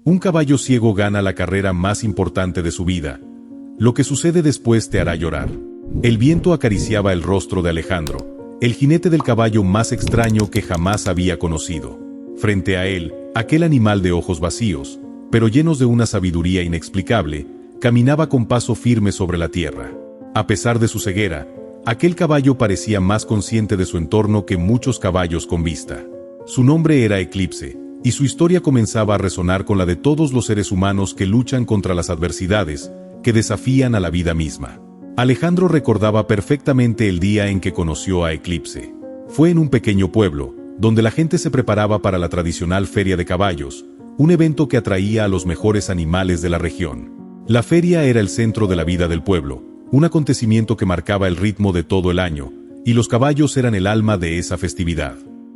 Un caballo ciego gana la carrera más importante de su vida. Lo que sucede después te hará llorar. El viento acariciaba el rostro de Alejandro, el jinete del caballo más extraño que jamás había conocido. Frente a él, aquel animal de ojos vacíos, pero llenos de una sabiduría inexplicable, caminaba con paso firme sobre la tierra. A pesar de su ceguera, aquel caballo parecía más consciente de su entorno que muchos caballos con vista. Su nombre era Eclipse, y su historia comenzaba a resonar con la de todos los seres humanos que luchan contra las adversidades, que desafían a la vida misma. Alejandro recordaba perfectamente el día en que conoció a Eclipse. Fue en un pequeño pueblo, donde la gente se preparaba para la tradicional feria de caballos, un evento que atraía a los mejores animales de la región. La feria era el centro de la vida del pueblo, un acontecimiento que marcaba el ritmo de todo el año, y los caballos eran el alma de esa festividad.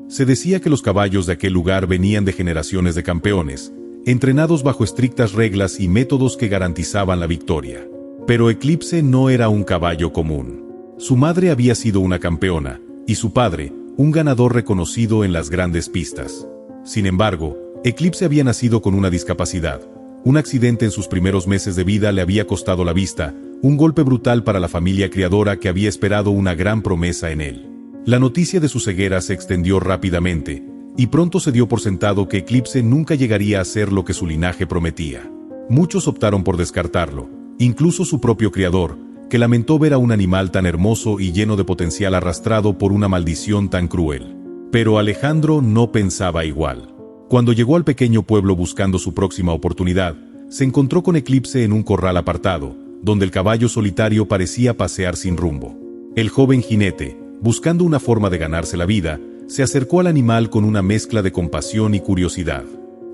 Se decía que los caballos de aquel lugar venían de generaciones de campeones, entrenados bajo estrictas reglas y métodos que garantizaban la victoria. Pero Eclipse no era un caballo común. Su madre había sido una campeona, y su padre, un ganador reconocido en las grandes pistas. Sin embargo, Eclipse había nacido con una discapacidad. Un accidente en sus primeros meses de vida le había costado la vista, un golpe brutal para la familia criadora que había esperado una gran promesa en él. La noticia de su ceguera se extendió rápidamente, y pronto se dio por sentado que Eclipse nunca llegaría a ser lo que su linaje prometía. Muchos optaron por descartarlo, incluso su propio criador, que lamentó ver a un animal tan hermoso y lleno de potencial arrastrado por una maldición tan cruel. Pero Alejandro no pensaba igual. Cuando llegó al pequeño pueblo buscando su próxima oportunidad, se encontró con Eclipse en un corral apartado, donde el caballo solitario parecía pasear sin rumbo. El joven jinete, buscando una forma de ganarse la vida, se acercó al animal con una mezcla de compasión y curiosidad.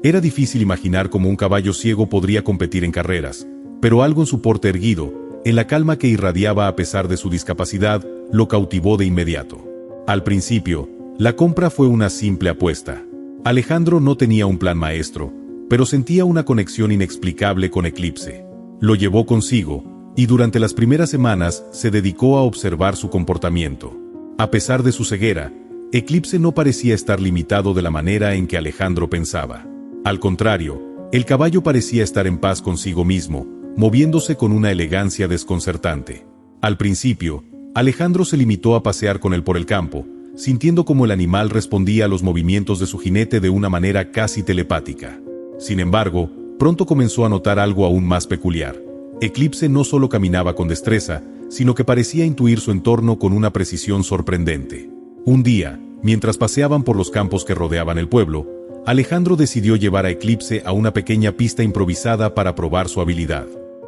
Era difícil imaginar cómo un caballo ciego podría competir en carreras, pero algo en su porte erguido, en la calma que irradiaba a pesar de su discapacidad, lo cautivó de inmediato. Al principio, la compra fue una simple apuesta. Alejandro no tenía un plan maestro, pero sentía una conexión inexplicable con Eclipse. Lo llevó consigo, y durante las primeras semanas se dedicó a observar su comportamiento. A pesar de su ceguera, Eclipse no parecía estar limitado de la manera en que Alejandro pensaba. Al contrario, el caballo parecía estar en paz consigo mismo, moviéndose con una elegancia desconcertante. Al principio, Alejandro se limitó a pasear con él por el campo, sintiendo cómo el animal respondía a los movimientos de su jinete de una manera casi telepática. Sin embargo, pronto comenzó a notar algo aún más peculiar. Eclipse no solo caminaba con destreza, sino que parecía intuir su entorno con una precisión sorprendente. Un día, mientras paseaban por los campos que rodeaban el pueblo, Alejandro decidió llevar a Eclipse a una pequeña pista improvisada para probar su habilidad.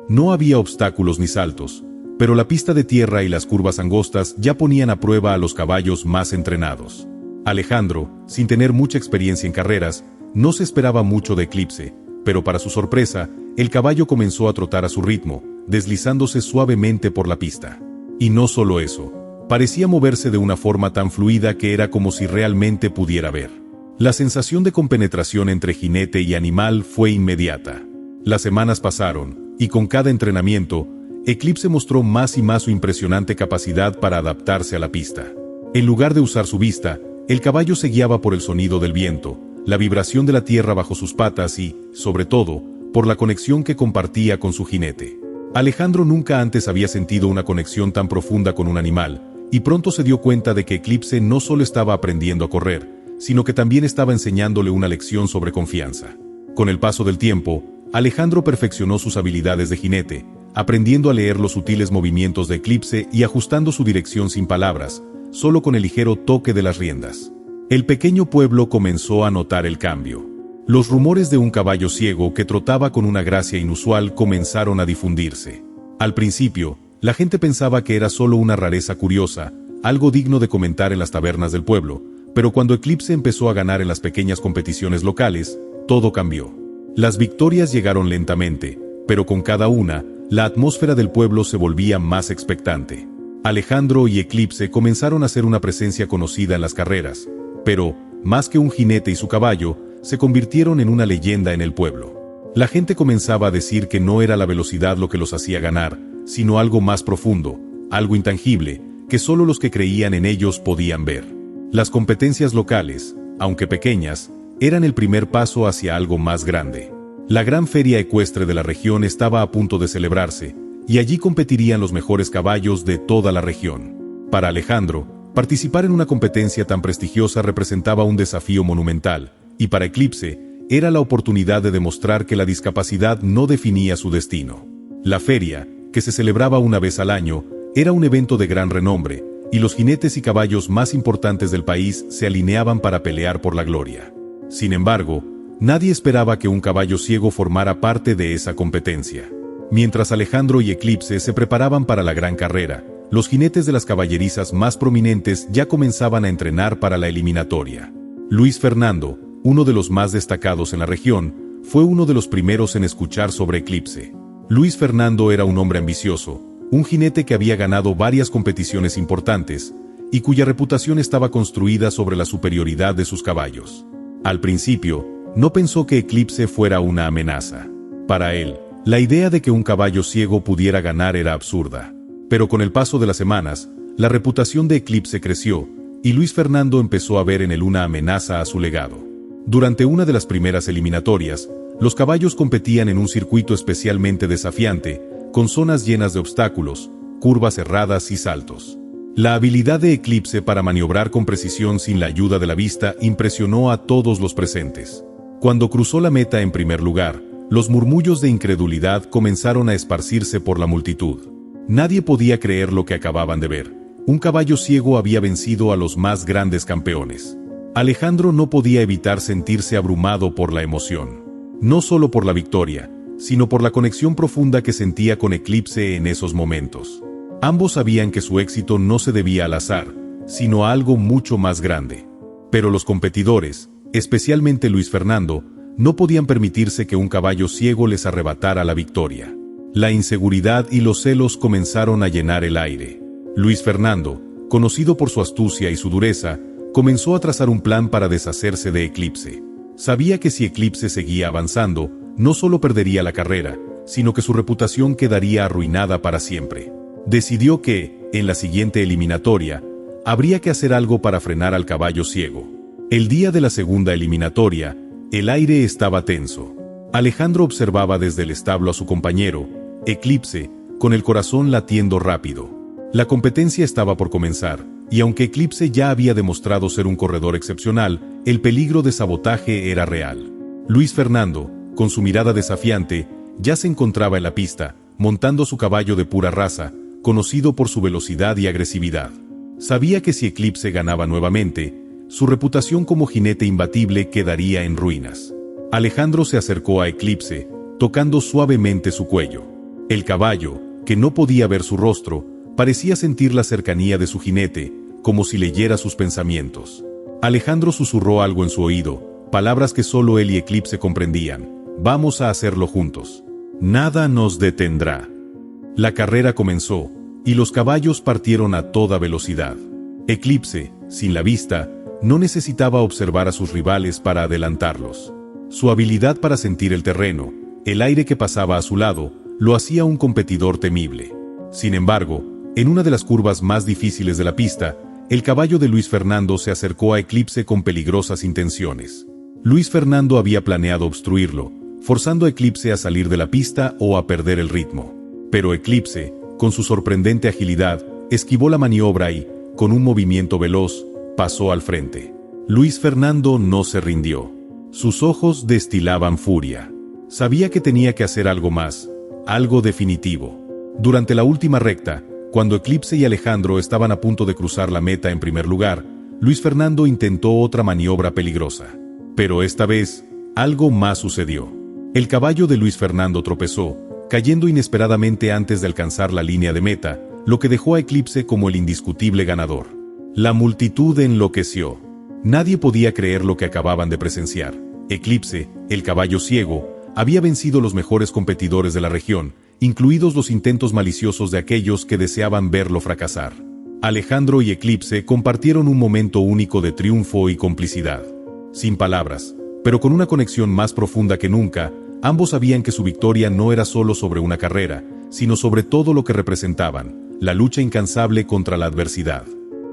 No había obstáculos ni saltos, pero la pista de tierra y las curvas angostas ya ponían a prueba a los caballos más entrenados. Alejandro, sin tener mucha experiencia en carreras, no se esperaba mucho de Eclipse, pero para su sorpresa, el caballo comenzó a trotar a su ritmo, deslizándose suavemente por la pista. Y no solo eso, parecía moverse de una forma tan fluida que era como si realmente pudiera ver. La sensación de compenetración entre jinete y animal fue inmediata. Las semanas pasaron, y con cada entrenamiento, Eclipse mostró más y más su impresionante capacidad para adaptarse a la pista. En lugar de usar su vista, el caballo se guiaba por el sonido del viento, la vibración de la tierra bajo sus patas y, sobre todo, por la conexión que compartía con su jinete. Alejandro nunca antes había sentido una conexión tan profunda con un animal, y pronto se dio cuenta de que Eclipse no solo estaba aprendiendo a correr, sino que también estaba enseñándole una lección sobre confianza. Con el paso del tiempo, Alejandro perfeccionó sus habilidades de jinete, aprendiendo a leer los sutiles movimientos de Eclipse y ajustando su dirección sin palabras, solo con el ligero toque de las riendas. El pequeño pueblo comenzó a notar el cambio. Los rumores de un caballo ciego que trotaba con una gracia inusual comenzaron a difundirse. Al principio, la gente pensaba que era solo una rareza curiosa, algo digno de comentar en las tabernas del pueblo, pero cuando Eclipse empezó a ganar en las pequeñas competiciones locales, todo cambió. Las victorias llegaron lentamente, pero con cada una, la atmósfera del pueblo se volvía más expectante. Alejandro y Eclipse comenzaron a ser una presencia conocida en las carreras, pero, más que un jinete y su caballo, se convirtieron en una leyenda en el pueblo. La gente comenzaba a decir que no era la velocidad lo que los hacía ganar, sino algo más profundo, algo intangible, que solo los que creían en ellos podían ver. Las competencias locales, aunque pequeñas, eran el primer paso hacia algo más grande. La gran feria ecuestre de la región estaba a punto de celebrarse, y allí competirían los mejores caballos de toda la región. Para Alejandro, participar en una competencia tan prestigiosa representaba un desafío monumental, y para Eclipse, era la oportunidad de demostrar que la discapacidad no definía su destino. La feria, que se celebraba una vez al año, era un evento de gran renombre, y los jinetes y caballos más importantes del país se alineaban para pelear por la gloria. Sin embargo, nadie esperaba que un caballo ciego formara parte de esa competencia. Mientras Alejandro y Eclipse se preparaban para la gran carrera, los jinetes de las caballerizas más prominentes ya comenzaban a entrenar para la eliminatoria. Luis Fernando, uno de los más destacados en la región, fue uno de los primeros en escuchar sobre Eclipse. Luis Fernando era un hombre ambicioso, un jinete que había ganado varias competiciones importantes, y cuya reputación estaba construida sobre la superioridad de sus caballos. Al principio, no pensó que Eclipse fuera una amenaza. Para él, la idea de que un caballo ciego pudiera ganar era absurda. Pero con el paso de las semanas, la reputación de Eclipse creció, y Luis Fernando empezó a ver en él una amenaza a su legado. Durante una de las primeras eliminatorias, los caballos competían en un circuito especialmente desafiante, con zonas llenas de obstáculos, curvas cerradas y saltos. La habilidad de Eclipse para maniobrar con precisión sin la ayuda de la vista impresionó a todos los presentes. Cuando cruzó la meta en primer lugar, los murmullos de incredulidad comenzaron a esparcirse por la multitud. Nadie podía creer lo que acababan de ver. Un caballo ciego había vencido a los más grandes campeones. Alejandro no podía evitar sentirse abrumado por la emoción. No solo por la victoria, sino por la conexión profunda que sentía con Eclipse en esos momentos. Ambos sabían que su éxito no se debía al azar, sino a algo mucho más grande. Pero los competidores, especialmente Luis Fernando, no podían permitirse que un caballo ciego les arrebatara la victoria. La inseguridad y los celos comenzaron a llenar el aire. Luis Fernando, conocido por su astucia y su dureza, comenzó a trazar un plan para deshacerse de Eclipse. Sabía que si Eclipse seguía avanzando, no solo perdería la carrera, sino que su reputación quedaría arruinada para siempre. Decidió que, en la siguiente eliminatoria, habría que hacer algo para frenar al caballo ciego. El día de la segunda eliminatoria, el aire estaba tenso. Alejandro observaba desde el establo a su compañero, Eclipse, con el corazón latiendo rápido. La competencia estaba por comenzar, y aunque Eclipse ya había demostrado ser un corredor excepcional, el peligro de sabotaje era real. Luis Fernando, con su mirada desafiante, ya se encontraba en la pista, montando su caballo de pura raza, conocido por su velocidad y agresividad. Sabía que si Eclipse ganaba nuevamente, su reputación como jinete imbatible quedaría en ruinas. Alejandro se acercó a Eclipse, tocando suavemente su cuello. El caballo, que no podía ver su rostro, parecía sentir la cercanía de su jinete, como si leyera sus pensamientos. Alejandro susurró algo en su oído, palabras que solo él y Eclipse comprendían. Vamos a hacerlo juntos. Nada nos detendrá. La carrera comenzó, y los caballos partieron a toda velocidad. Eclipse, sin la vista, no necesitaba observar a sus rivales para adelantarlos. Su habilidad para sentir el terreno, el aire que pasaba a su lado, lo hacía un competidor temible. Sin embargo, en una de las curvas más difíciles de la pista, el caballo de Luis Fernando se acercó a Eclipse con peligrosas intenciones. Luis Fernando había planeado obstruirlo, forzando a Eclipse a salir de la pista o a perder el ritmo. Pero Eclipse, con su sorprendente agilidad, esquivó la maniobra y, con un movimiento veloz, pasó al frente. Luis Fernando no se rindió. Sus ojos destilaban furia. Sabía que tenía que hacer algo más, algo definitivo. Durante la última recta, cuando Eclipse y Alejandro estaban a punto de cruzar la meta en primer lugar, Luis Fernando intentó otra maniobra peligrosa. Pero esta vez, algo más sucedió. El caballo de Luis Fernando tropezó, cayendo inesperadamente antes de alcanzar la línea de meta, lo que dejó a Eclipse como el indiscutible ganador. La multitud enloqueció. Nadie podía creer lo que acababan de presenciar. Eclipse, el caballo ciego, había vencido a los mejores competidores de la región, incluidos los intentos maliciosos de aquellos que deseaban verlo fracasar. Alejandro y Eclipse compartieron un momento único de triunfo y complicidad. Sin palabras, pero con una conexión más profunda que nunca, ambos sabían que su victoria no era solo sobre una carrera, sino sobre todo lo que representaban, la lucha incansable contra la adversidad.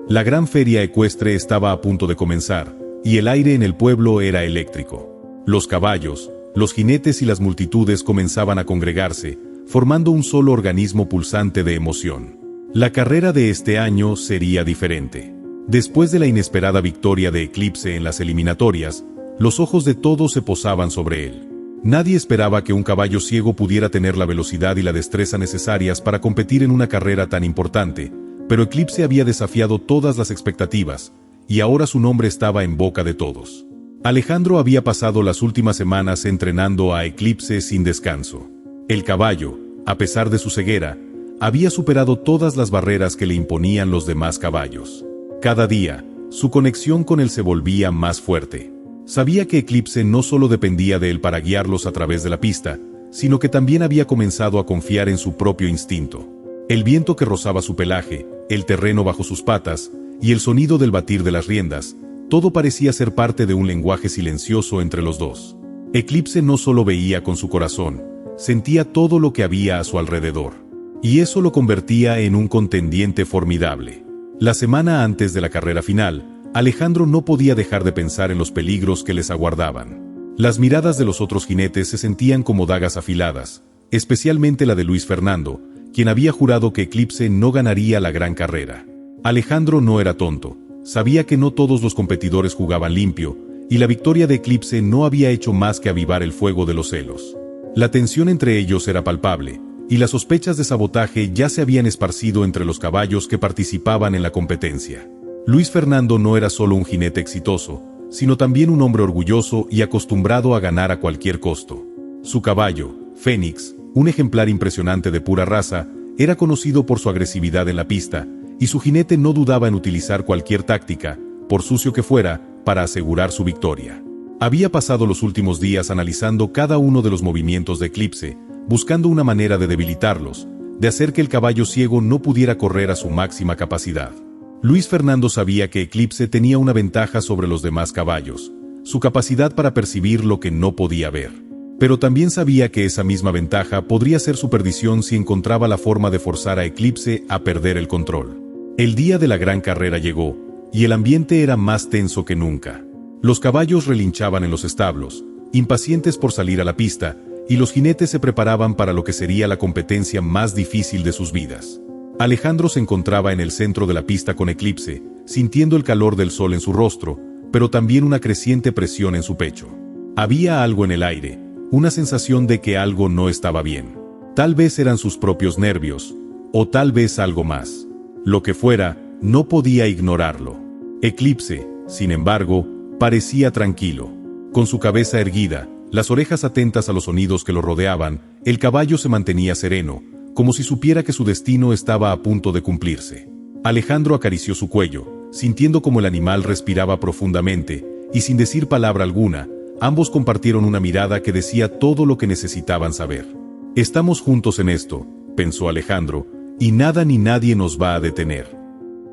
La gran feria ecuestre estaba a punto de comenzar, y el aire en el pueblo era eléctrico. Los caballos, Los jinetes y las multitudes comenzaban a congregarse, formando un solo organismo pulsante de emoción. La carrera de este año sería diferente. Después de la inesperada victoria de Eclipse en las eliminatorias, los ojos de todos se posaban sobre él. Nadie esperaba que un caballo ciego pudiera tener la velocidad y la destreza necesarias para competir en una carrera tan importante, pero Eclipse había desafiado todas las expectativas, y ahora su nombre estaba en boca de todos. Alejandro había pasado las últimas semanas entrenando a Eclipse sin descanso. El caballo, a pesar de su ceguera, había superado todas las barreras que le imponían los demás caballos. Cada día, su conexión con él se volvía más fuerte. Sabía que Eclipse no solo dependía de él para guiarlos a través de la pista, sino que también había comenzado a confiar en su propio instinto. El viento que rozaba su pelaje, el terreno bajo sus patas, y el sonido del batir de las riendas, todo parecía ser parte de un lenguaje silencioso entre los dos. Eclipse no solo veía con su corazón, sentía todo lo que había a su alrededor. Y eso lo convertía en un contendiente formidable. La semana antes de la carrera final, Alejandro no podía dejar de pensar en los peligros que les aguardaban. Las miradas de los otros jinetes se sentían como dagas afiladas, especialmente la de Luis Fernando, quien había jurado que Eclipse no ganaría la gran carrera. Alejandro no era tonto, sabía que no todos los competidores jugaban limpio, y la victoria de Eclipse no había hecho más que avivar el fuego de los celos. La tensión entre ellos era palpable, y las sospechas de sabotaje ya se habían esparcido entre los caballos que participaban en la competencia. Luis Fernando no era solo un jinete exitoso, sino también un hombre orgulloso y acostumbrado a ganar a cualquier costo. Su caballo, Fénix, un ejemplar impresionante de pura raza, era conocido por su agresividad en la pista, y su jinete no dudaba en utilizar cualquier táctica, por sucio que fuera, para asegurar su victoria. Había pasado los últimos días analizando cada uno de los movimientos de Eclipse, buscando una manera de debilitarlos, de hacer que el caballo ciego no pudiera correr a su máxima capacidad. Luis Fernando sabía que Eclipse tenía una ventaja sobre los demás caballos, su capacidad para percibir lo que no podía ver. Pero también sabía que esa misma ventaja podría ser su perdición si encontraba la forma de forzar a Eclipse a perder el control. El día de la gran carrera llegó, y el ambiente era más tenso que nunca. Los caballos relinchaban en los establos, impacientes por salir a la pista, y los jinetes se preparaban para lo que sería la competencia más difícil de sus vidas. Alejandro se encontraba en el centro de la pista con Eclipse, sintiendo el calor del sol en su rostro, pero también una creciente presión en su pecho. Había algo en el aire, una sensación de que algo no estaba bien. Tal vez eran sus propios nervios, o tal vez algo más. Lo que fuera, no podía ignorarlo. Eclipse, sin embargo, parecía tranquilo. Con su cabeza erguida, las orejas atentas a los sonidos que lo rodeaban, el caballo se mantenía sereno, como si supiera que su destino estaba a punto de cumplirse. Alejandro acarició su cuello, sintiendo como el animal respiraba profundamente, y sin decir palabra alguna, ambos compartieron una mirada que decía todo lo que necesitaban saber. «Estamos juntos en esto», pensó Alejandro, «y nada ni nadie nos va a detener».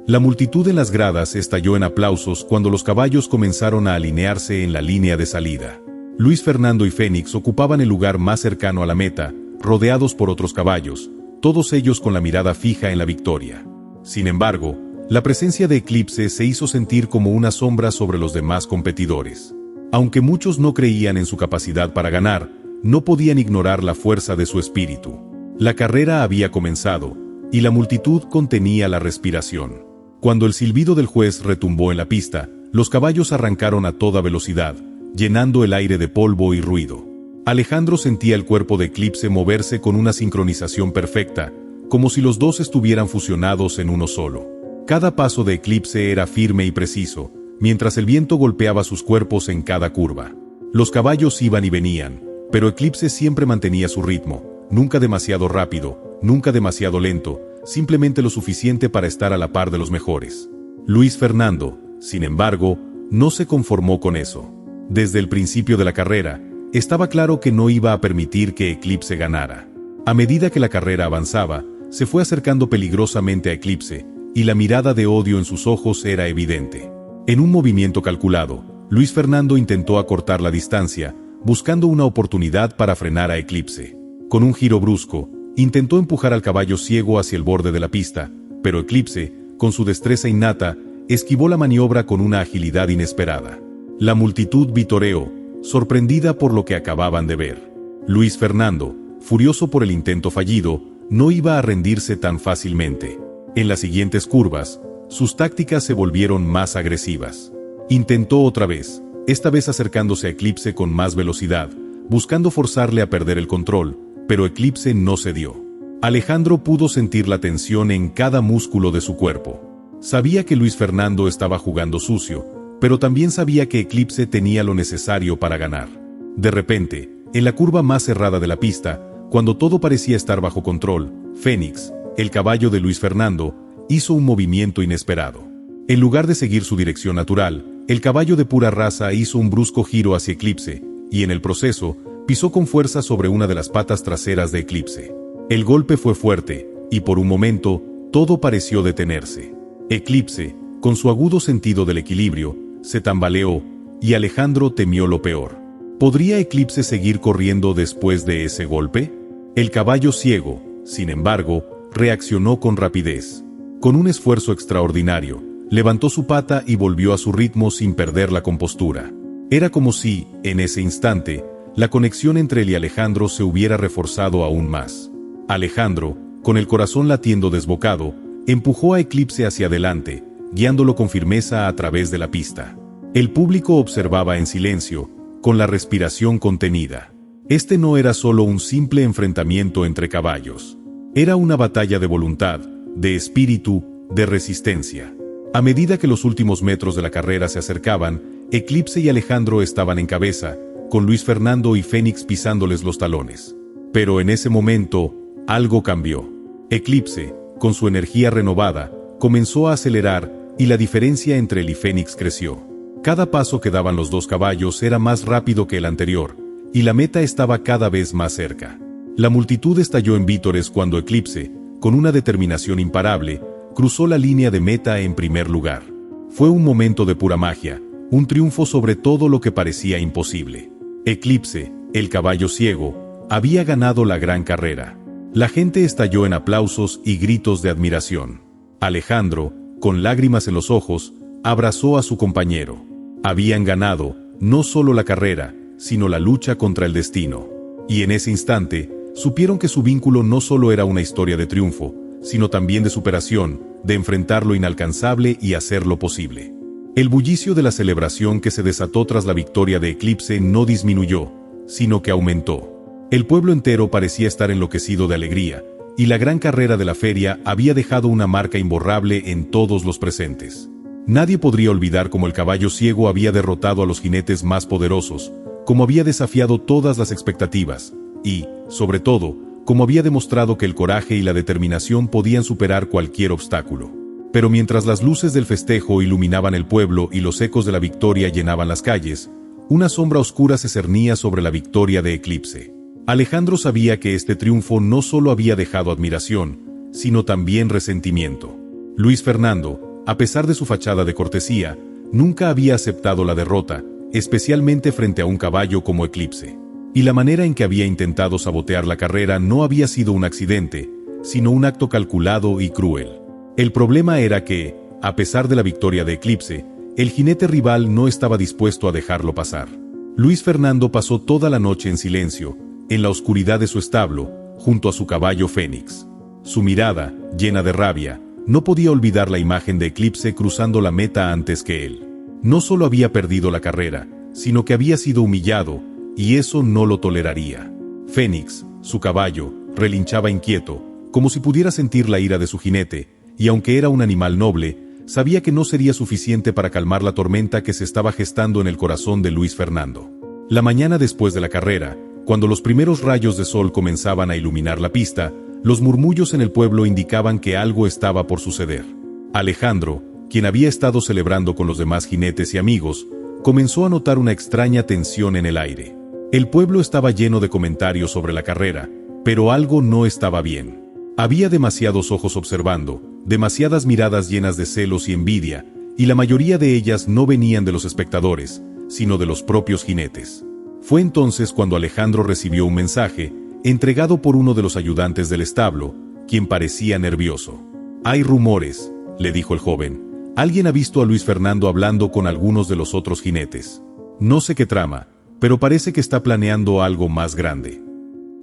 La multitud en las gradas estalló en aplausos cuando los caballos comenzaron a alinearse en la línea de salida. Luis Fernando y Fénix ocupaban el lugar más cercano a la meta, rodeados por otros caballos, todos ellos con la mirada fija en la victoria. Sin embargo, la presencia de Eclipse se hizo sentir como una sombra sobre los demás competidores. Aunque muchos no creían en su capacidad para ganar, no podían ignorar la fuerza de su espíritu. La carrera había comenzado, y la multitud contenía la respiración. Cuando el silbido del juez retumbó en la pista, los caballos arrancaron a toda velocidad, llenando el aire de polvo y ruido. Alejandro sentía el cuerpo de Eclipse moverse con una sincronización perfecta, como si los dos estuvieran fusionados en uno solo. Cada paso de Eclipse era firme y preciso, mientras el viento golpeaba sus cuerpos en cada curva. Los caballos iban y venían, pero Eclipse siempre mantenía su ritmo, nunca demasiado rápido, nunca demasiado lento, simplemente lo suficiente para estar a la par de los mejores. Luis Fernando, sin embargo, no se conformó con eso. Desde el principio de la carrera, estaba claro que no iba a permitir que Eclipse ganara. A medida que la carrera avanzaba, se fue acercando peligrosamente a Eclipse, y la mirada de odio en sus ojos era evidente. En un movimiento calculado, Luis Fernando intentó acortar la distancia, buscando una oportunidad para frenar a Eclipse. Con un giro brusco, intentó empujar al caballo ciego hacia el borde de la pista, pero Eclipse, con su destreza innata, esquivó la maniobra con una agilidad inesperada. La multitud vitoreó, sorprendida por lo que acababan de ver. Luis Fernando, furioso por el intento fallido, no iba a rendirse tan fácilmente. En las siguientes curvas, sus tácticas se volvieron más agresivas. Intentó otra vez, esta vez acercándose a Eclipse con más velocidad, buscando forzarle a perder el control, pero Eclipse no cedió. Alejandro pudo sentir la tensión en cada músculo de su cuerpo. Sabía que Luis Fernando estaba jugando sucio, pero también sabía que Eclipse tenía lo necesario para ganar. De repente, en la curva más cerrada de la pista, cuando todo parecía estar bajo control, Fénix, el caballo de Luis Fernando, hizo un movimiento inesperado. En lugar de seguir su dirección natural, el caballo de pura raza hizo un brusco giro hacia Eclipse, y en el proceso, pisó con fuerza sobre una de las patas traseras de Eclipse. El golpe fue fuerte, y por un momento, todo pareció detenerse. Eclipse, con su agudo sentido del equilibrio, se tambaleó, y Alejandro temió lo peor. ¿Podría Eclipse seguir corriendo después de ese golpe? El caballo ciego, sin embargo, reaccionó con rapidez. Con un esfuerzo extraordinario, levantó su pata y volvió a su ritmo sin perder la compostura. Era como si, en ese instante, la conexión entre él y Alejandro se hubiera reforzado aún más. Alejandro, con el corazón latiendo desbocado, empujó a Eclipse hacia adelante, guiándolo con firmeza a través de la pista. El público observaba en silencio, con la respiración contenida. Este no era solo un simple enfrentamiento entre caballos. Era una batalla de voluntad, de espíritu, de resistencia. A medida que los últimos metros de la carrera se acercaban, Eclipse y Alejandro estaban en cabeza, con Luis Fernando y Fénix pisándoles los talones. Pero en ese momento, algo cambió. Eclipse, con su energía renovada, comenzó a acelerar y la diferencia entre él y Fénix creció. Cada paso que daban los dos caballos era más rápido que el anterior, y la meta estaba cada vez más cerca. La multitud estalló en vítores cuando Eclipse, con una determinación imparable, cruzó la línea de meta en primer lugar. Fue un momento de pura magia, un triunfo sobre todo lo que parecía imposible. Eclipse, el caballo ciego, había ganado la gran carrera. La gente estalló en aplausos y gritos de admiración. Alejandro, con lágrimas en los ojos, abrazó a su compañero. Habían ganado, no solo la carrera, sino la lucha contra el destino. Y en ese instante, supieron que su vínculo no solo era una historia de triunfo, sino también de superación, de enfrentar lo inalcanzable y hacerlo posible. El bullicio de la celebración que se desató tras la victoria de Eclipse no disminuyó, sino que aumentó. El pueblo entero parecía estar enloquecido de alegría, y la gran carrera de la feria había dejado una marca imborrable en todos los presentes. Nadie podría olvidar cómo el caballo ciego había derrotado a los jinetes más poderosos, cómo había desafiado todas las expectativas, y, sobre todo, cómo había demostrado que el coraje y la determinación podían superar cualquier obstáculo. Pero mientras las luces del festejo iluminaban el pueblo y los ecos de la victoria llenaban las calles, una sombra oscura se cernía sobre la victoria de Eclipse. Alejandro sabía que este triunfo no solo había dejado admiración, sino también resentimiento. Luis Fernando, a pesar de su fachada de cortesía, nunca había aceptado la derrota, especialmente frente a un caballo como Eclipse. Y la manera en que había intentado sabotear la carrera no había sido un accidente, sino un acto calculado y cruel. El problema era que, a pesar de la victoria de Eclipse, el jinete rival no estaba dispuesto a dejarlo pasar. Luis Fernando pasó toda la noche en silencio, en la oscuridad de su establo, junto a su caballo Fénix. Su mirada, llena de rabia, no podía olvidar la imagen de Eclipse cruzando la meta antes que él. No solo había perdido la carrera, sino que había sido humillado, y eso no lo toleraría. Fénix, su caballo, relinchaba inquieto, como si pudiera sentir la ira de su jinete, y aunque era un animal noble, sabía que no sería suficiente para calmar la tormenta que se estaba gestando en el corazón de Luis Fernando. La mañana después de la carrera, cuando los primeros rayos de sol comenzaban a iluminar la pista, los murmullos en el pueblo indicaban que algo estaba por suceder. Alejandro, quien había estado celebrando con los demás jinetes y amigos, comenzó a notar una extraña tensión en el aire. El pueblo estaba lleno de comentarios sobre la carrera, pero algo no estaba bien. Había demasiados ojos observando, demasiadas miradas llenas de celos y envidia, y la mayoría de ellas no venían de los espectadores, sino de los propios jinetes. Fue entonces cuando Alejandro recibió un mensaje, entregado por uno de los ayudantes del establo, quien parecía nervioso. «Hay rumores», le dijo el joven. «Alguien ha visto a Luis Fernando hablando con algunos de los otros jinetes. No sé qué trama, pero parece que está planeando algo más grande.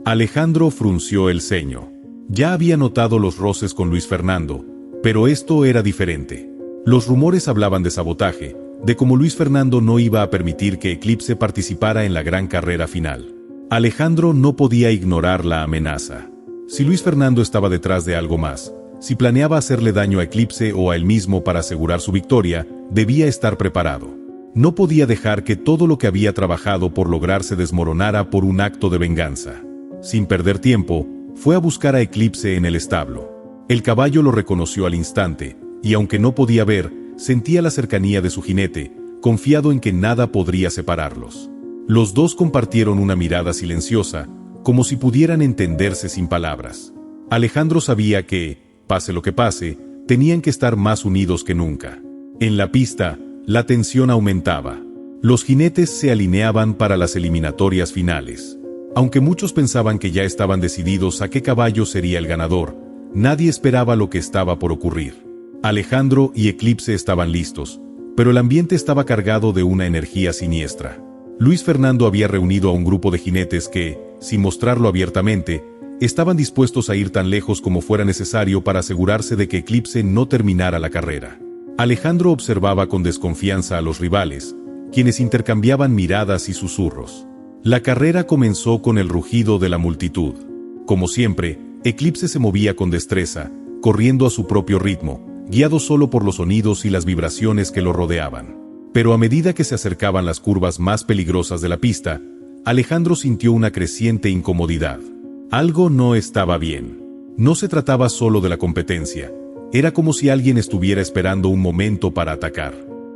Alejandro frunció el ceño. Ya había notado los roces con Luis Fernando, pero esto era diferente. Los rumores hablaban de sabotaje, de cómo Luis Fernando no iba a permitir que Eclipse participara en la gran carrera final. Alejandro no podía ignorar la amenaza. Si Luis Fernando estaba detrás de algo más, si planeaba hacerle daño a Eclipse o a él mismo para asegurar su victoria, debía estar preparado. No podía dejar que todo lo que había trabajado por lograr se desmoronara por un acto de venganza. Sin perder tiempo, fue a buscar a Eclipse en el establo. El caballo lo reconoció al instante, y aunque no podía ver, sentía la cercanía de su jinete, confiado en que nada podría separarlos. Los dos compartieron una mirada silenciosa, como si pudieran entenderse sin palabras. Alejandro sabía que, pase lo que pase, tenían que estar más unidos que nunca. En la pista, la tensión aumentaba. Los jinetes se alineaban para las eliminatorias finales. Aunque muchos pensaban que ya estaban decididos a qué caballo sería el ganador, nadie esperaba lo que estaba por ocurrir. Alejandro y Eclipse estaban listos, pero el ambiente estaba cargado de una energía siniestra. Luis Fernando había reunido a un grupo de jinetes que, sin mostrarlo abiertamente, estaban dispuestos a ir tan lejos como fuera necesario para asegurarse de que Eclipse no terminara la carrera. Alejandro observaba con desconfianza a los rivales, quienes intercambiaban miradas y susurros. La carrera comenzó con el rugido de la multitud. Como siempre, Eclipse se movía con destreza, corriendo a su propio ritmo, guiado solo por los sonidos y las vibraciones que lo rodeaban. Pero a medida que se acercaban las curvas más peligrosas de la pista, Alejandro sintió una creciente incomodidad. Algo no estaba bien. No se trataba solo de la competencia. Era como si alguien estuviera esperando un momento para atacar.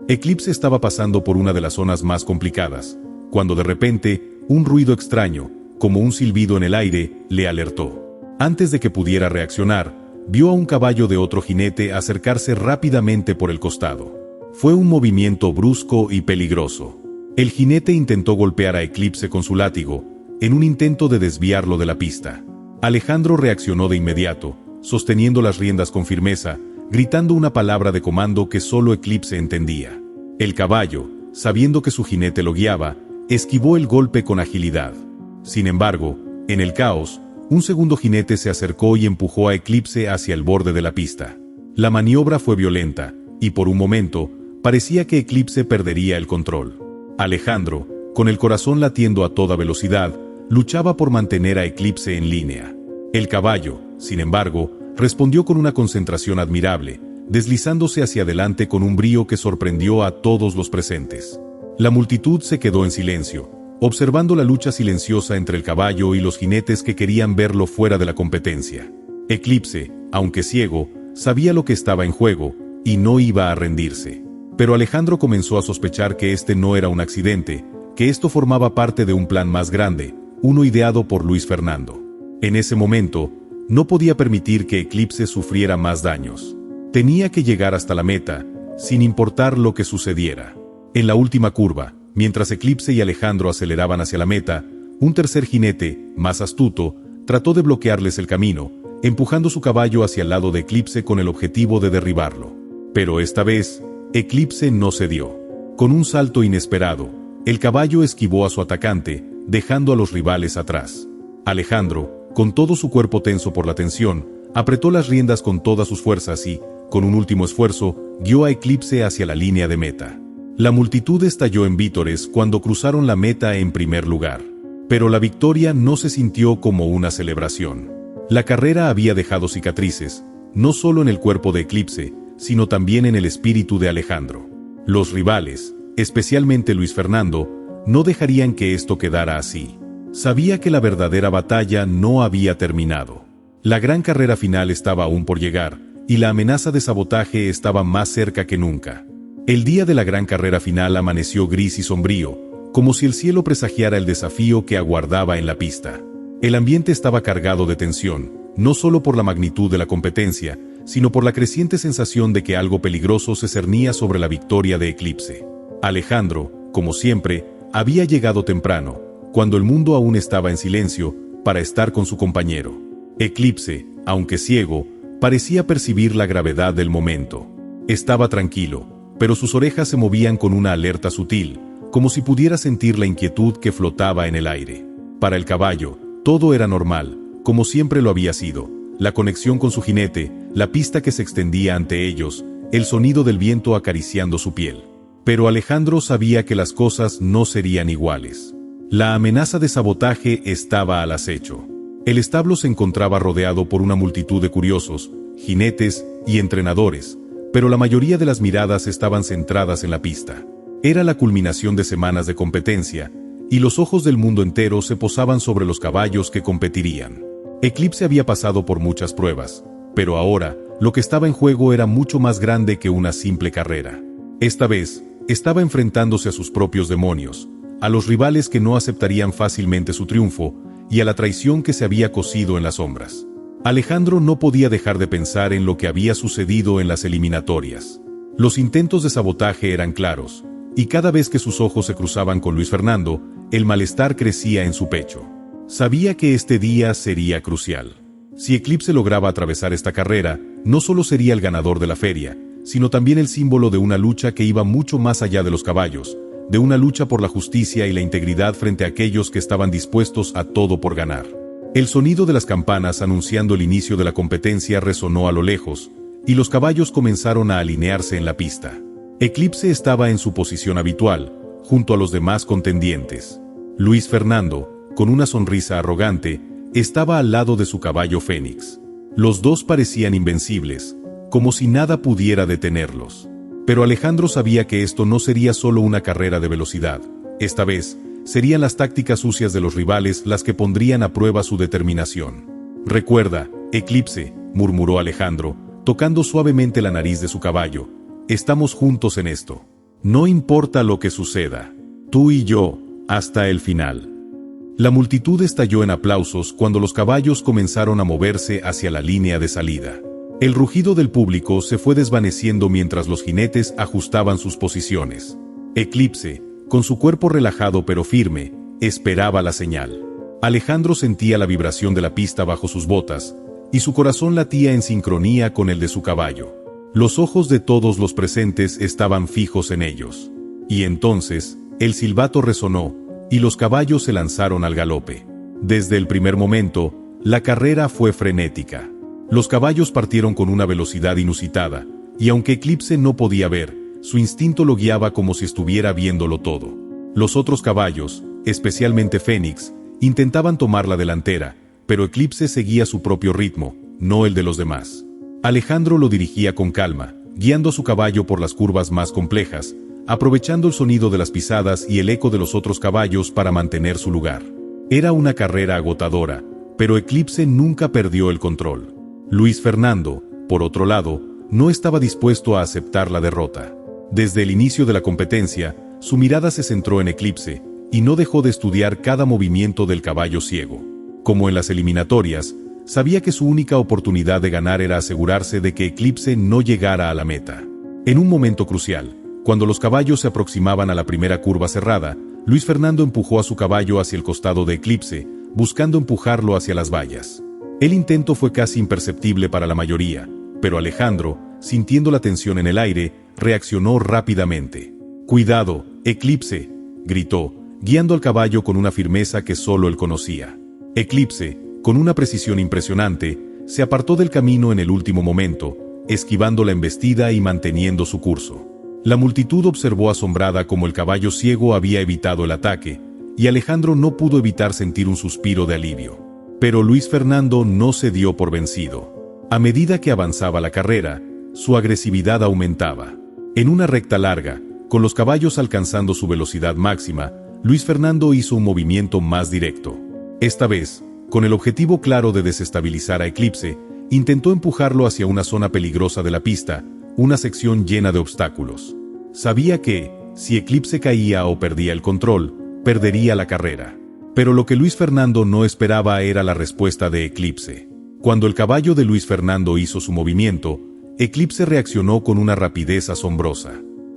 Eclipse estaba pasando por una de las zonas más complicadas, cuando de repente, un ruido extraño, como un silbido en el aire, le alertó. Antes de que pudiera reaccionar, vio a un caballo de otro jinete acercarse rápidamente por el costado. Fue un movimiento brusco y peligroso. El jinete intentó golpear a Eclipse con su látigo, en un intento de desviarlo de la pista. Alejandro reaccionó de inmediato, sosteniendo las riendas con firmeza, gritando una palabra de comando que solo Eclipse entendía. El caballo, sabiendo que su jinete lo guiaba, esquivó el golpe con agilidad. Sin embargo, en el caos, un segundo jinete se acercó y empujó a Eclipse hacia el borde de la pista. La maniobra fue violenta, y por un momento, parecía que Eclipse perdería el control. Alejandro, con el corazón latiendo a toda velocidad, luchaba por mantener a Eclipse en línea. El caballo, sin embargo, respondió con una concentración admirable, deslizándose hacia adelante con un brío que sorprendió a todos los presentes. La multitud se quedó en silencio, observando la lucha silenciosa entre el caballo y los jinetes que querían verlo fuera de la competencia. Eclipse, aunque ciego, sabía lo que estaba en juego, y no iba a rendirse. Pero Alejandro comenzó a sospechar que este no era un accidente, que esto formaba parte de un plan más grande, uno ideado por Luis Fernando. En ese momento, no podía permitir que Eclipse sufriera más daños. Tenía que llegar hasta la meta, sin importar lo que sucediera. En la última curva, mientras Eclipse y Alejandro aceleraban hacia la meta, un tercer jinete, más astuto, trató de bloquearles el camino, empujando su caballo hacia el lado de Eclipse con el objetivo de derribarlo. Pero esta vez, Eclipse no cedió. Con un salto inesperado, el caballo esquivó a su atacante, dejando a los rivales atrás. Alejandro, con todo su cuerpo tenso por la tensión, apretó las riendas con todas sus fuerzas y, con un último esfuerzo, guió a Eclipse hacia la línea de meta. La multitud estalló en vítores cuando cruzaron la meta en primer lugar. Pero la victoria no se sintió como una celebración. La carrera había dejado cicatrices, no solo en el cuerpo de Eclipse, sino también en el espíritu de Alejandro. Los rivales, especialmente Luis Fernando, no dejarían que esto quedara así. Sabía que la verdadera batalla no había terminado. La gran carrera final estaba aún por llegar, y la amenaza de sabotaje estaba más cerca que nunca. El día de la gran carrera final amaneció gris y sombrío, como si el cielo presagiara el desafío que aguardaba en la pista. El ambiente estaba cargado de tensión, no solo por la magnitud de la competencia, sino por la creciente sensación de que algo peligroso se cernía sobre la victoria de Eclipse. Alejandro, como siempre, había llegado temprano, cuando el mundo aún estaba en silencio, para estar con su compañero. Eclipse, aunque ciego, parecía percibir la gravedad del momento. Estaba tranquilo, pero sus orejas se movían con una alerta sutil, como si pudiera sentir la inquietud que flotaba en el aire. Para el caballo, todo era normal, como siempre lo había sido: la conexión con su jinete, la pista que se extendía ante ellos, el sonido del viento acariciando su piel. Pero Alejandro sabía que las cosas no serían iguales. La amenaza de sabotaje estaba al acecho. El establo se encontraba rodeado por una multitud de curiosos, jinetes y entrenadores, pero la mayoría de las miradas estaban centradas en la pista. Era la culminación de semanas de competencia, y los ojos del mundo entero se posaban sobre los caballos que competirían. Eclipse había pasado por muchas pruebas, pero ahora, lo que estaba en juego era mucho más grande que una simple carrera. Esta vez, estaba enfrentándose a sus propios demonios, a los rivales que no aceptarían fácilmente su triunfo, y a la traición que se había cosido en las sombras. Alejandro no podía dejar de pensar en lo que había sucedido en las eliminatorias. Los intentos de sabotaje eran claros, y cada vez que sus ojos se cruzaban con Luis Fernando, el malestar crecía en su pecho. Sabía que este día sería crucial. Si Eclipse lograba atravesar esta carrera, no solo sería el ganador de la feria, sino también el símbolo de una lucha que iba mucho más allá de los caballos, de una lucha por la justicia y la integridad frente a aquellos que estaban dispuestos a todo por ganar. El sonido de las campanas anunciando el inicio de la competencia resonó a lo lejos, y los caballos comenzaron a alinearse en la pista. Eclipse estaba en su posición habitual, junto a los demás contendientes. Luis Fernando, con una sonrisa arrogante, estaba al lado de su caballo Fénix. Los dos parecían invencibles, como si nada pudiera detenerlos. Pero Alejandro sabía que esto no sería solo una carrera de velocidad. Esta vez, serían las tácticas sucias de los rivales las que pondrían a prueba su determinación. «Recuerda, Eclipse», murmuró Alejandro, tocando suavemente la nariz de su caballo, «estamos juntos en esto. No importa lo que suceda. Tú y yo, hasta el final». La multitud estalló en aplausos cuando los caballos comenzaron a moverse hacia la línea de salida. El rugido del público se fue desvaneciendo mientras los jinetes ajustaban sus posiciones. Eclipse, con su cuerpo relajado pero firme, esperaba la señal. Alejandro sentía la vibración de la pista bajo sus botas, y su corazón latía en sincronía con el de su caballo. Los ojos de todos los presentes estaban fijos en ellos. Y entonces, el silbato resonó, y los caballos se lanzaron al galope. Desde el primer momento, la carrera fue frenética. Los caballos partieron con una velocidad inusitada, y aunque Eclipse no podía ver, su instinto lo guiaba como si estuviera viéndolo todo. Los otros caballos, especialmente Fénix, intentaban tomar la delantera, pero Eclipse seguía su propio ritmo, no el de los demás. Alejandro lo dirigía con calma, guiando a su caballo por las curvas más complejas, aprovechando el sonido de las pisadas y el eco de los otros caballos para mantener su lugar. Era una carrera agotadora, pero Eclipse nunca perdió el control. Luis Fernando, por otro lado, no estaba dispuesto a aceptar la derrota. Desde el inicio de la competencia, su mirada se centró en Eclipse, y no dejó de estudiar cada movimiento del caballo ciego. Como en las eliminatorias, sabía que su única oportunidad de ganar era asegurarse de que Eclipse no llegara a la meta. En un momento crucial, cuando los caballos se aproximaban a la primera curva cerrada, Luis Fernando empujó a su caballo hacia el costado de Eclipse, buscando empujarlo hacia las vallas. El intento fue casi imperceptible para la mayoría, pero Alejandro, sintiendo la tensión en el aire, reaccionó rápidamente. «¡Cuidado, Eclipse!», gritó, guiando al caballo con una firmeza que solo él conocía. Eclipse, con una precisión impresionante, se apartó del camino en el último momento, esquivando la embestida y manteniendo su curso. La multitud observó asombrada cómo el caballo ciego había evitado el ataque, y Alejandro no pudo evitar sentir un suspiro de alivio. Pero Luis Fernando no se dio por vencido. A medida que avanzaba la carrera, su agresividad aumentaba. En una recta larga, con los caballos alcanzando su velocidad máxima, Luis Fernando hizo un movimiento más directo. Esta vez, con el objetivo claro de desestabilizar a Eclipse, intentó empujarlo hacia una zona peligrosa de la pista, una sección llena de obstáculos. Sabía que, si Eclipse caía o perdía el control, perdería la carrera. Pero lo que Luis Fernando no esperaba era la respuesta de Eclipse. Cuando el caballo de Luis Fernando hizo su movimiento, Eclipse reaccionó con una rapidez asombrosa.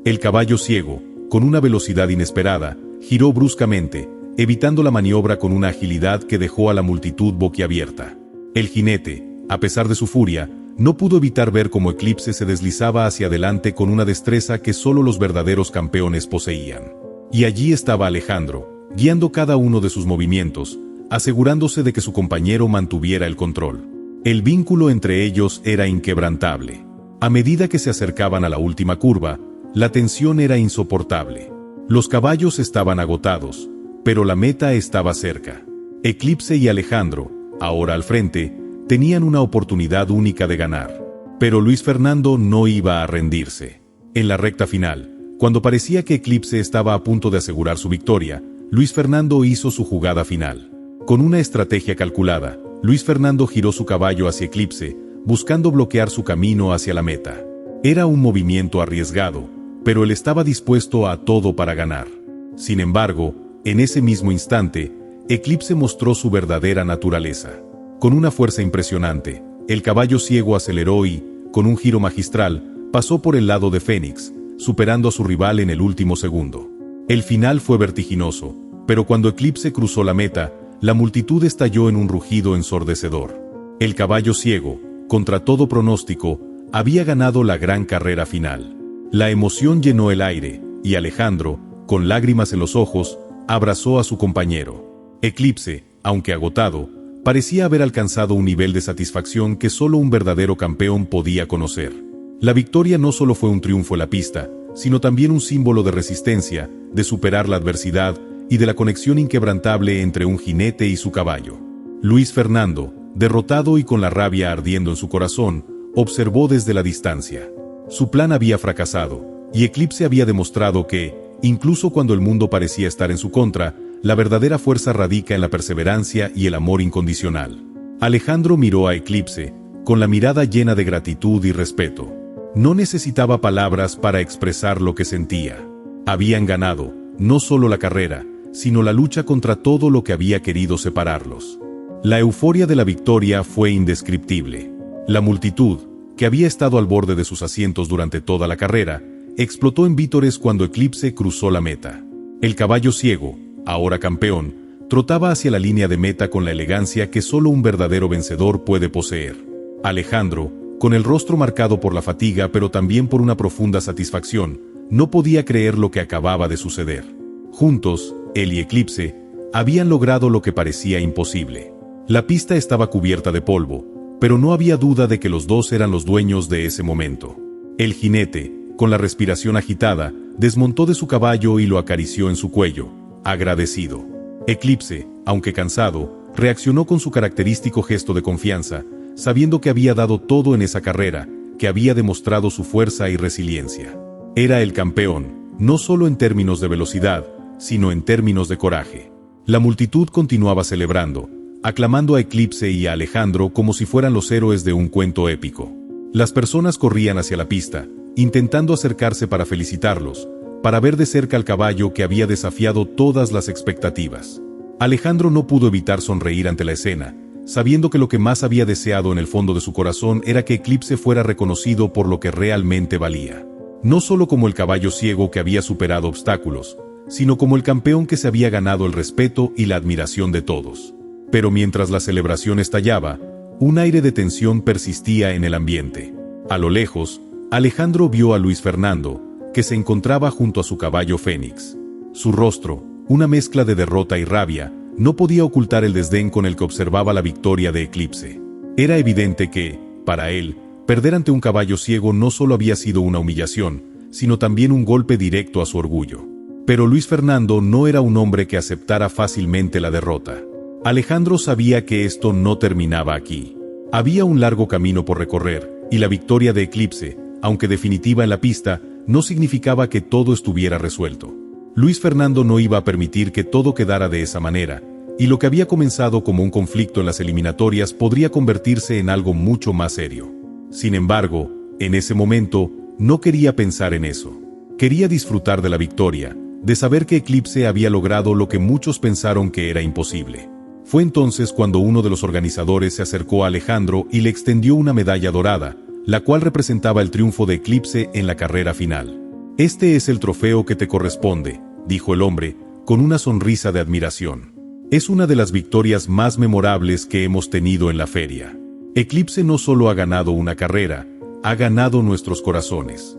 El caballo ciego, con una velocidad inesperada, giró bruscamente, evitando la maniobra con una agilidad que dejó a la multitud boquiabierta. El jinete, a pesar de su furia, no pudo evitar ver cómo Eclipse se deslizaba hacia adelante con una destreza que solo los verdaderos campeones poseían. Y allí estaba Alejandro, guiando cada uno de sus movimientos, asegurándose de que su compañero mantuviera el control. El vínculo entre ellos era inquebrantable. A medida que se acercaban a la última curva, la tensión era insoportable. Los caballos estaban agotados, pero la meta estaba cerca. Eclipse y Alejandro, ahora al frente, tenían una oportunidad única de ganar. Pero Luis Fernando no iba a rendirse. En la recta final, cuando parecía que Eclipse estaba a punto de asegurar su victoria, Luis Fernando hizo su jugada final. Con una estrategia calculada, Luis Fernando giró su caballo hacia Eclipse, buscando bloquear su camino hacia la meta. Era un movimiento arriesgado, pero él estaba dispuesto a todo para ganar. Sin embargo, en ese mismo instante, Eclipse mostró su verdadera naturaleza. Con una fuerza impresionante, el caballo ciego aceleró y, con un giro magistral, pasó por el lado de Fénix, superando a su rival en el último segundo. El final fue vertiginoso, pero cuando Eclipse cruzó la meta, la multitud estalló en un rugido ensordecedor. El caballo ciego, contra todo pronóstico, había ganado la gran carrera final. La emoción llenó el aire, y Alejandro, con lágrimas en los ojos, abrazó a su compañero. Eclipse, aunque agotado, parecía haber alcanzado un nivel de satisfacción que solo un verdadero campeón podía conocer. La victoria no solo fue un triunfo en la pista, sino también un símbolo de resistencia, de superar la adversidad y de la conexión inquebrantable entre un jinete y su caballo. Luis Fernando, derrotado y con la rabia ardiendo en su corazón, observó desde la distancia. Su plan había fracasado, y Eclipse había demostrado que, incluso cuando el mundo parecía estar en su contra, la verdadera fuerza radica en la perseverancia y el amor incondicional. Alejandro miró a Eclipse, con la mirada llena de gratitud y respeto. No necesitaba palabras para expresar lo que sentía. Habían ganado, no solo la carrera, sino la lucha contra todo lo que había querido separarlos. La euforia de la victoria fue indescriptible. La multitud, que había estado al borde de sus asientos durante toda la carrera, explotó en vítores cuando Eclipse cruzó la meta. El caballo ciego, ahora campeón, trotaba hacia la línea de meta con la elegancia que solo un verdadero vencedor puede poseer. Alejandro, con el rostro marcado por la fatiga pero también por una profunda satisfacción, no podía creer lo que acababa de suceder. Juntos, él y Eclipse, habían logrado lo que parecía imposible. La pista estaba cubierta de polvo, pero no había duda de que los dos eran los dueños de ese momento. El jinete, con la respiración agitada, desmontó de su caballo y lo acarició en su cuello, agradecido. Eclipse, aunque cansado, reaccionó con su característico gesto de confianza, sabiendo que había dado todo en esa carrera, que había demostrado su fuerza y resiliencia. Era el campeón, no solo en términos de velocidad, sino en términos de coraje. La multitud continuaba celebrando, aclamando a Eclipse y a Alejandro como si fueran los héroes de un cuento épico. Las personas corrían hacia la pista, intentando acercarse para felicitarlos, para ver de cerca al caballo que había desafiado todas las expectativas. Alejandro no pudo evitar sonreír ante la escena, sabiendo que lo que más había deseado en el fondo de su corazón era que Eclipse fuera reconocido por lo que realmente valía. No solo como el caballo ciego que había superado obstáculos, sino como el campeón que se había ganado el respeto y la admiración de todos. Pero mientras la celebración estallaba, un aire de tensión persistía en el ambiente. A lo lejos, Alejandro vio a Luis Fernando, que se encontraba junto a su caballo Fénix. Su rostro, una mezcla de derrota y rabia, no podía ocultar el desdén con el que observaba la victoria de Eclipse. Era evidente que, para él, perder ante un caballo ciego no solo había sido una humillación, sino también un golpe directo a su orgullo. Pero Luis Fernando no era un hombre que aceptara fácilmente la derrota. Alejandro sabía que esto no terminaba aquí. Había un largo camino por recorrer, y la victoria de Eclipse, aunque definitiva en la pista, no significaba que todo estuviera resuelto. Luis Fernando no iba a permitir que todo quedara de esa manera, y lo que había comenzado como un conflicto en las eliminatorias podría convertirse en algo mucho más serio. Sin embargo, en ese momento, no quería pensar en eso. Quería disfrutar de la victoria, de saber que Eclipse había logrado lo que muchos pensaron que era imposible. Fue entonces cuando uno de los organizadores se acercó a Alejandro y le extendió una medalla dorada, la cual representaba el triunfo de Eclipse en la carrera final. «Este es el trofeo que te corresponde», dijo el hombre, con una sonrisa de admiración. «Es una de las victorias más memorables que hemos tenido en la feria. Eclipse no solo ha ganado una carrera, ha ganado nuestros corazones».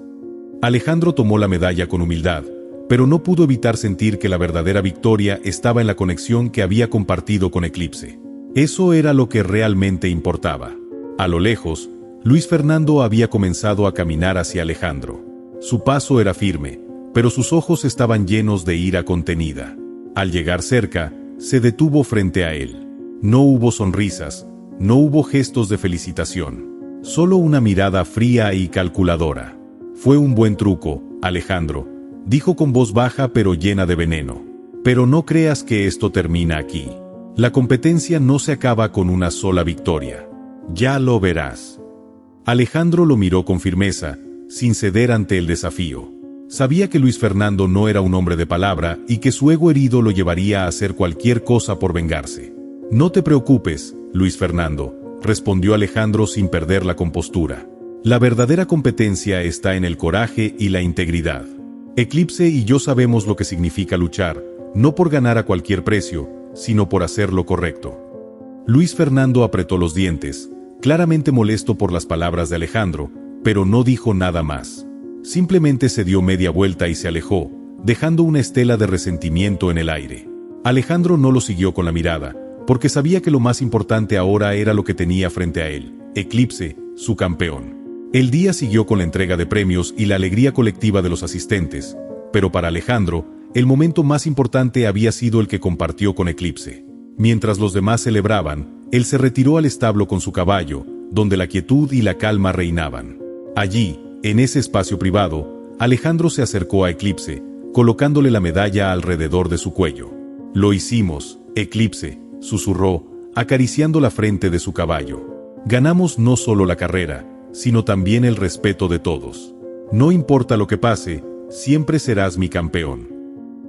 Alejandro tomó la medalla con humildad, pero no pudo evitar sentir que la verdadera victoria estaba en la conexión que había compartido con Eclipse. Eso era lo que realmente importaba. A lo lejos, Luis Fernando había comenzado a caminar hacia Alejandro. Su paso era firme, pero sus ojos estaban llenos de ira contenida. Al llegar cerca, se detuvo frente a él. No hubo sonrisas, no hubo gestos de felicitación, solo una mirada fría y calculadora. «Fue un buen truco, Alejandro», dijo con voz baja pero llena de veneno. «Pero no creas que esto termina aquí. La competencia no se acaba con una sola victoria. Ya lo verás». Alejandro lo miró con firmeza, sin ceder ante el desafío. Sabía que Luis Fernando no era un hombre de palabra y que su ego herido lo llevaría a hacer cualquier cosa por vengarse. «No te preocupes, Luis Fernando», respondió Alejandro sin perder la compostura. «La verdadera competencia está en el coraje y la integridad. Eclipse y yo sabemos lo que significa luchar, no por ganar a cualquier precio, sino por hacer lo correcto». Luis Fernando apretó los dientes, claramente molesto por las palabras de Alejandro, pero no dijo nada más. Simplemente se dio media vuelta y se alejó, dejando una estela de resentimiento en el aire. Alejandro no lo siguió con la mirada, porque sabía que lo más importante ahora era lo que tenía frente a él, Eclipse, su campeón. El día siguió con la entrega de premios y la alegría colectiva de los asistentes, pero para Alejandro, el momento más importante había sido el que compartió con Eclipse. Mientras los demás celebraban, él se retiró al establo con su caballo, donde la quietud y la calma reinaban. Allí, en ese espacio privado, Alejandro se acercó a Eclipse, colocándole la medalla alrededor de su cuello. «Lo hicimos, Eclipse», susurró, acariciando la frente de su caballo. «Ganamos no solo la carrera, sino también el respeto de todos. No importa lo que pase, siempre serás mi campeón».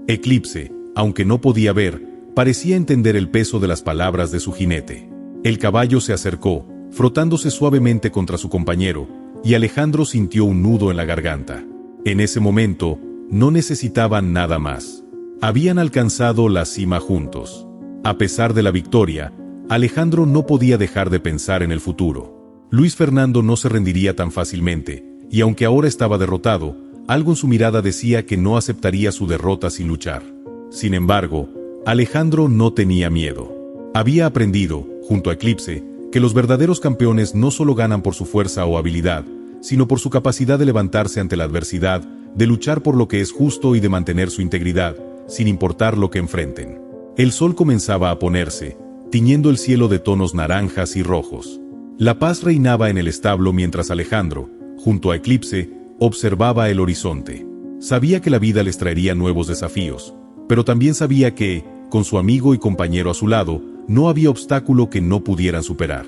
Eclipse, aunque no podía ver, parecía entender el peso de las palabras de su jinete. El caballo se acercó, frotándose suavemente contra su compañero, y Alejandro sintió un nudo en la garganta. En ese momento, no necesitaban nada más. Habían alcanzado la cima juntos. A pesar de la victoria, Alejandro no podía dejar de pensar en el futuro. Luis Fernando no se rendiría tan fácilmente, y aunque ahora estaba derrotado, algo en su mirada decía que no aceptaría su derrota sin luchar. Sin embargo, Alejandro no tenía miedo. Había aprendido, junto a Eclipse, que los verdaderos campeones no solo ganan por su fuerza o habilidad, sino por su capacidad de levantarse ante la adversidad, de luchar por lo que es justo y de mantener su integridad, sin importar lo que enfrenten. El sol comenzaba a ponerse, tiñendo el cielo de tonos naranjas y rojos. La paz reinaba en el establo mientras Alejandro, junto a Eclipse, observaba el horizonte. Sabía que la vida les traería nuevos desafíos, pero también sabía que, con su amigo y compañero a su lado, no había obstáculo que no pudieran superar.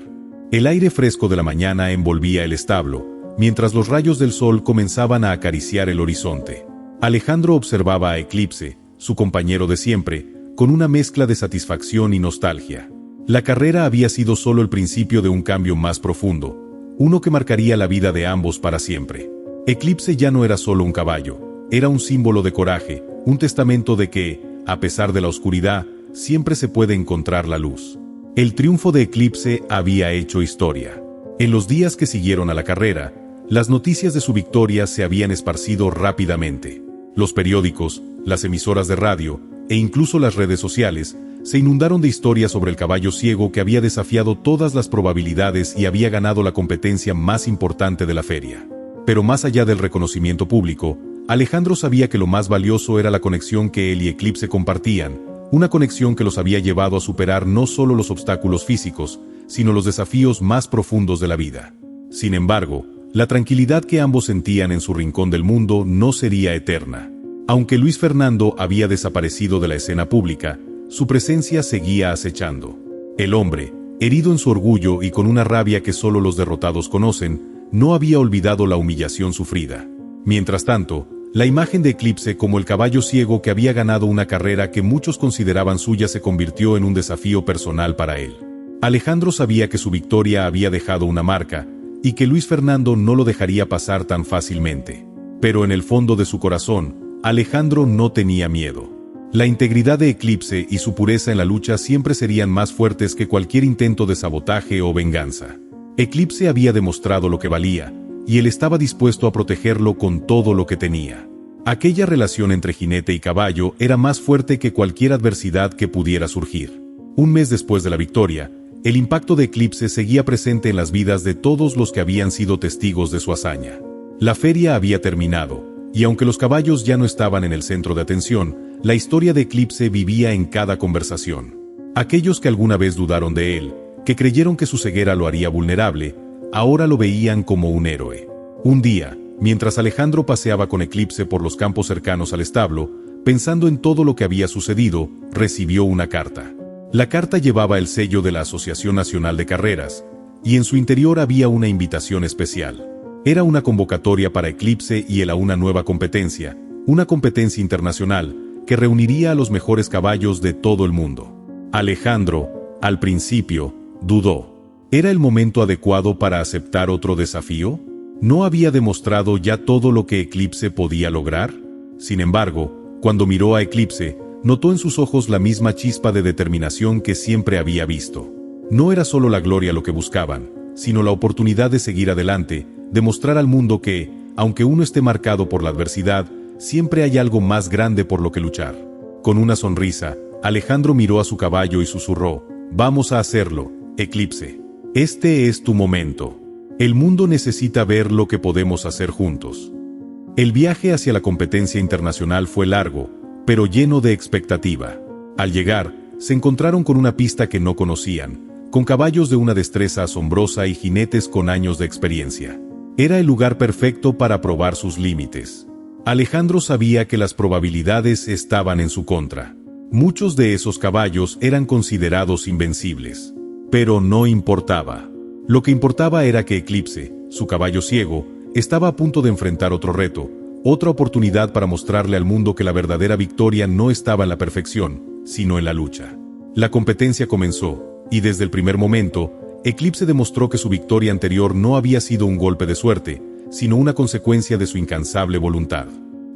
El aire fresco de la mañana envolvía el establo, mientras los rayos del sol comenzaban a acariciar el horizonte. Alejandro observaba a Eclipse, su compañero de siempre, con una mezcla de satisfacción y nostalgia. La carrera había sido solo el principio de un cambio más profundo, uno que marcaría la vida de ambos para siempre. Eclipse ya no era solo un caballo, era un símbolo de coraje, un testamento de que, a pesar de la oscuridad, siempre se puede encontrar la luz. El triunfo de Eclipse había hecho historia. En los días que siguieron a la carrera, las noticias de su victoria se habían esparcido rápidamente. Los periódicos, las emisoras de radio, e incluso las redes sociales, se inundaron de historias sobre el caballo ciego que había desafiado todas las probabilidades y había ganado la competencia más importante de la feria. Pero más allá del reconocimiento público, Alejandro sabía que lo más valioso era la conexión que él y Eclipse compartían, una conexión que los había llevado a superar no solo los obstáculos físicos, sino los desafíos más profundos de la vida. Sin embargo, la tranquilidad que ambos sentían en su rincón del mundo no sería eterna. Aunque Luis Fernando había desaparecido de la escena pública, su presencia seguía acechando. El hombre, herido en su orgullo y con una rabia que solo los derrotados conocen, no había olvidado la humillación sufrida. Mientras tanto, la imagen de Eclipse como el caballo ciego que había ganado una carrera que muchos consideraban suya se convirtió en un desafío personal para él. Alejandro sabía que su victoria había dejado una marca, y que Luis Fernando no lo dejaría pasar tan fácilmente. Pero en el fondo de su corazón, Alejandro no tenía miedo. La integridad de Eclipse y su pureza en la lucha siempre serían más fuertes que cualquier intento de sabotaje o venganza. Eclipse había demostrado lo que valía, y él estaba dispuesto a protegerlo con todo lo que tenía. Aquella relación entre jinete y caballo era más fuerte que cualquier adversidad que pudiera surgir. Un mes después de la victoria, el impacto de Eclipse seguía presente en las vidas de todos los que habían sido testigos de su hazaña. La feria había terminado, y aunque los caballos ya no estaban en el centro de atención, la historia de Eclipse vivía en cada conversación. Aquellos que alguna vez dudaron de él, que creyeron que su ceguera lo haría vulnerable, ahora lo veían como un héroe. Un día, mientras Alejandro paseaba con Eclipse por los campos cercanos al establo, pensando en todo lo que había sucedido, recibió una carta. La carta llevaba el sello de la Asociación Nacional de Carreras, y en su interior había una invitación especial. Era una convocatoria para Eclipse y él a una nueva competencia, una competencia internacional, que reuniría a los mejores caballos de todo el mundo. Alejandro, al principio, dudó. ¿Era el momento adecuado para aceptar otro desafío? ¿No había demostrado ya todo lo que Eclipse podía lograr? Sin embargo, cuando miró a Eclipse, notó en sus ojos la misma chispa de determinación que siempre había visto. No era solo la gloria lo que buscaban, sino la oportunidad de seguir adelante, demostrar al mundo que, aunque uno esté marcado por la adversidad, siempre hay algo más grande por lo que luchar. Con una sonrisa, Alejandro miró a su caballo y susurró: «Vamos a hacerlo, Eclipse. Este es tu momento. El mundo necesita ver lo que podemos hacer juntos». El viaje hacia la competencia internacional fue largo, pero lleno de expectativa. Al llegar, se encontraron con una pista que no conocían, con caballos de una destreza asombrosa y jinetes con años de experiencia. Era el lugar perfecto para probar sus límites. Alejandro sabía que las probabilidades estaban en su contra. Muchos de esos caballos eran considerados invencibles. Pero no importaba. Lo que importaba era que Eclipse, su caballo ciego, estaba a punto de enfrentar otro reto, otra oportunidad para mostrarle al mundo que la verdadera victoria no estaba en la perfección, sino en la lucha. La competencia comenzó, y desde el primer momento, Eclipse demostró que su victoria anterior no había sido un golpe de suerte, sino una consecuencia de su incansable voluntad.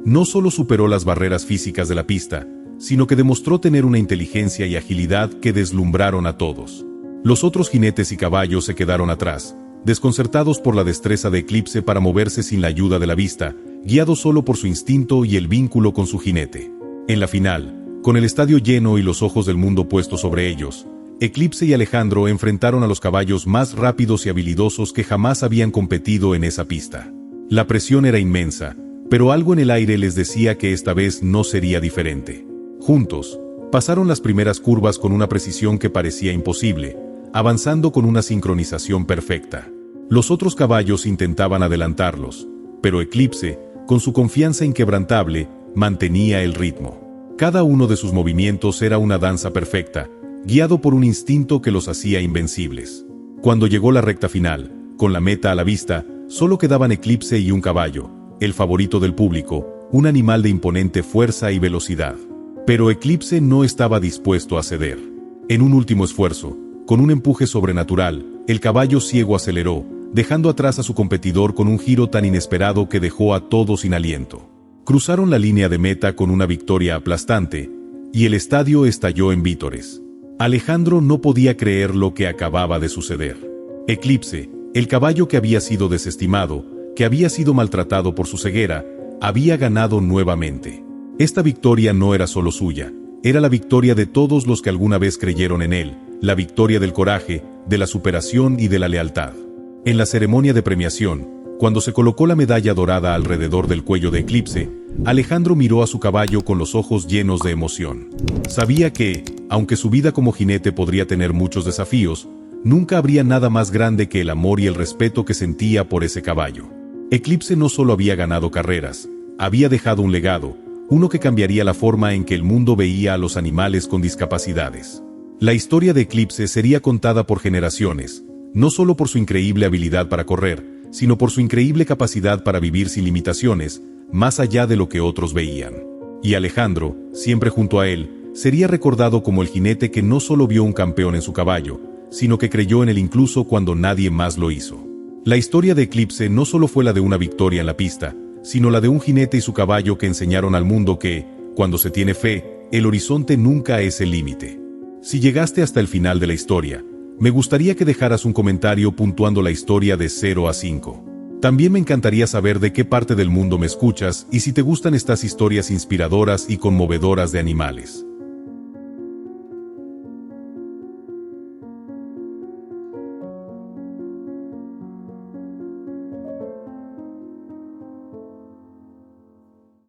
No solo superó las barreras físicas de la pista, sino que demostró tener una inteligencia y agilidad que deslumbraron a todos. Los otros jinetes y caballos se quedaron atrás, desconcertados por la destreza de Eclipse para moverse sin la ayuda de la vista, guiado solo por su instinto y el vínculo con su jinete. En la final, con el estadio lleno y los ojos del mundo puestos sobre ellos, Eclipse y Alejandro enfrentaron a los caballos más rápidos y habilidosos que jamás habían competido en esa pista. La presión era inmensa, pero algo en el aire les decía que esta vez no sería diferente. Juntos, pasaron las primeras curvas con una precisión que parecía imposible, avanzando con una sincronización perfecta. Los otros caballos intentaban adelantarlos, pero Eclipse, con su confianza inquebrantable, mantenía el ritmo. Cada uno de sus movimientos era una danza perfecta, guiado por un instinto que los hacía invencibles. Cuando llegó la recta final, con la meta a la vista, solo quedaban Eclipse y un caballo, el favorito del público, un animal de imponente fuerza y velocidad. Pero Eclipse no estaba dispuesto a ceder. En un último esfuerzo, con un empuje sobrenatural, el caballo ciego aceleró, dejando atrás a su competidor con un giro tan inesperado que dejó a todos sin aliento. Cruzaron la línea de meta con una victoria aplastante, y el estadio estalló en vítores. Alejandro no podía creer lo que acababa de suceder. Eclipse, el caballo que había sido desestimado, que había sido maltratado por su ceguera, había ganado nuevamente. Esta victoria no era solo suya, era la victoria de todos los que alguna vez creyeron en él, la victoria del coraje, de la superación y de la lealtad. En la ceremonia de premiación, cuando se colocó la medalla dorada alrededor del cuello de Eclipse, Alejandro miró a su caballo con los ojos llenos de emoción. Sabía que, aunque su vida como jinete podría tener muchos desafíos, nunca habría nada más grande que el amor y el respeto que sentía por ese caballo. Eclipse no solo había ganado carreras, había dejado un legado, uno que cambiaría la forma en que el mundo veía a los animales con discapacidades. La historia de Eclipse sería contada por generaciones, no solo por su increíble habilidad para correr, sino por su increíble capacidad para vivir sin limitaciones, más allá de lo que otros veían. Y Alejandro, siempre junto a él, sería recordado como el jinete que no solo vio un campeón en su caballo, sino que creyó en él incluso cuando nadie más lo hizo. La historia de Eclipse no solo fue la de una victoria en la pista, sino la de un jinete y su caballo que enseñaron al mundo que, cuando se tiene fe, el horizonte nunca es el límite. Si llegaste hasta el final de la historia, me gustaría que dejaras un comentario puntuando la historia de 0 a 5. También me encantaría saber de qué parte del mundo me escuchas y si te gustan estas historias inspiradoras y conmovedoras de animales.